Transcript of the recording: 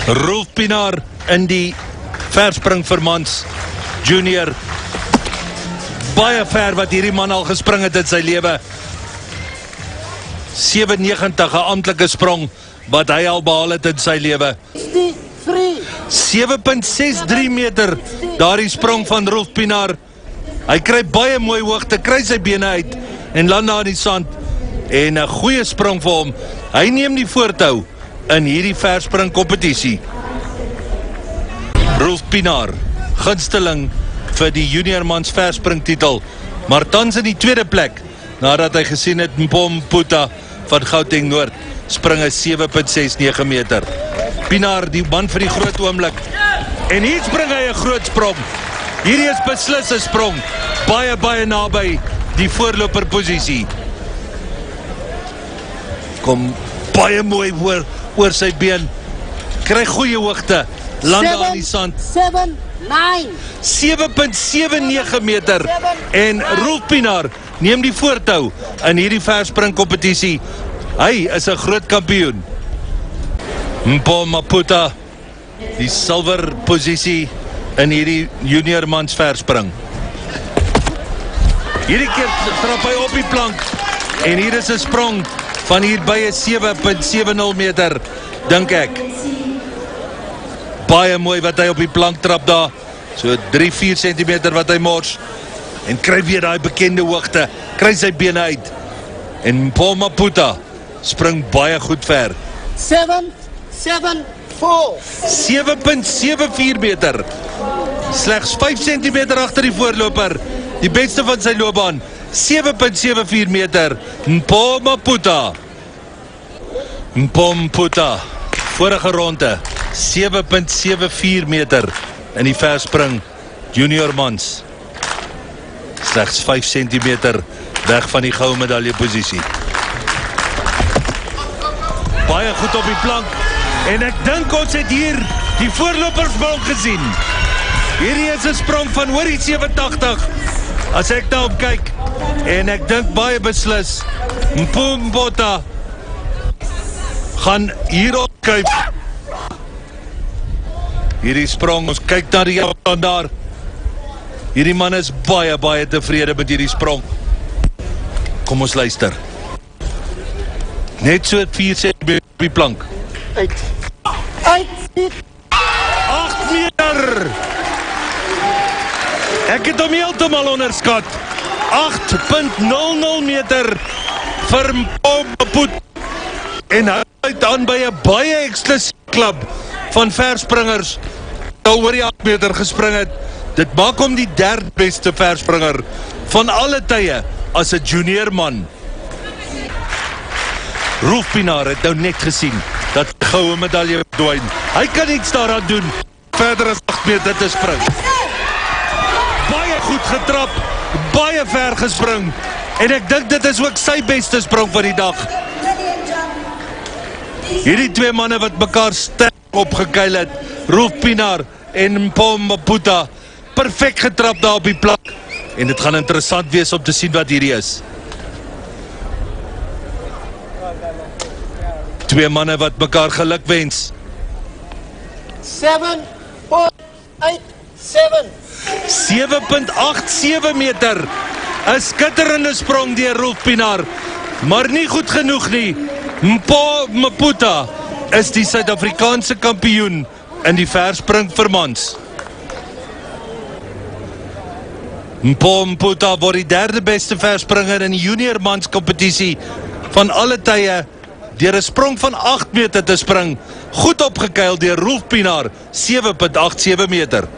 Rolf Pienaar in die verspring vir mans junior. Baie ver wat hierdie man al gespring het in sy lewe. 7,90, 'n amptelike sprong wat hy al behaal het in sy lewe. 7,63 meter, daardie sprong van Rolf Pienaar. Hy kry baie mooi hoogte, kry sy bene uit en land daar in die sand. En 'n goeie sprong vir hom. Hy neem die voortou in hierdie verspring kompetisie. Rolf Pienaar, gunsteling vir die junior mans verspring titel, maar tans in die tweede plek, nadat hy gesien het Mpom Puta van Gauteng Noord spring 'n 7,69 meter. Pienaar, die man vir die groot oomblik, en hier spring hy 'n groot sprong. Hierdie is beslis 'n sprong, baie naby die voorloperposisie. Kom baie mooi oor sy been, kry goeie hoogte, land aan die sand. 7,79 meter, en Rolf Pienaar neem die voortou in hierdie verspring kompetisie. Hy is 'n groot kampioen. Mpom Puta, die silwer posisie in hierdie junior mans verspring. Hierdie keer trap hy op die plank, en hier is 'n sprong van hier by 'n 7,70 meter, dink ek. Baie mooi wat hy op die plank trap daar, so 3-4 centimeter wat hy mors, en kry weer daai bekende hoogte, kry sy bene uit, en Mpom Puta spring baie goed ver. 7,74 meter, slegs 5 centimeter agter die voorloper, die beste van sy loopbaan. 7,74 meter, Mpom Puta. Mpom Puta, vorige ronde 7,74 meter in die verspring junior mans, slegs 5 centimeter weg van die goue medalje posisie. Baie goed op die plank, en ek dink ons het hier die voorlopersprong gesien. Hierdie is 'n sprong van oor die 87, as ek daarop kyk, en ek dink baie beslis Mpom Puta gaan hierop kyk. Hierdie sprong, ons kyk na die afstand daar. Hierdie man is baie tevrede met hierdie sprong. Kom ons luister. Net so 4 centimeter op die plank. Uit. 8 meter! Ek het hom heeltemal onderskat. 8,00 meter vir Mpom Puta. En hy het aan by 'n baie eksklusief klub van verspringers al oor die 8 meter gespring het. Dit maak hom die 3de beste verspringer van alle tye as 'n junior man. Rolf Pienaar het nou net gesien dat goue medalje verdwyn. Hy kan iets daaraan doen, verder as 8 meter te spring. Baie goed getrap, baie ver gespring, en ek dink dit is ook sy beste sprong van die dag. Hierdie twee manne wat mekaar sterk opgekeil het, Rolf Pienaar en Mpom Puta, perfek getrap daar op die plank, en dit gaan interessant wees om te sien wat hierdie is. Twee manne wat mekaar geluk wens. 7,87 meter, 'n skitterende sprong deur Rolf Pienaar, maar nie goed genoeg nie. Mpom Puta is die Suid-Afrikaanse kampioen in die verspring vir mans. Mpom Puta word die 3de beste verspringer in die junior mans kompetisie van alle tye, deur 'n sprong van 8 meter te spring, goed opgekeil deur Rolf Pienaar, 7,87 meter.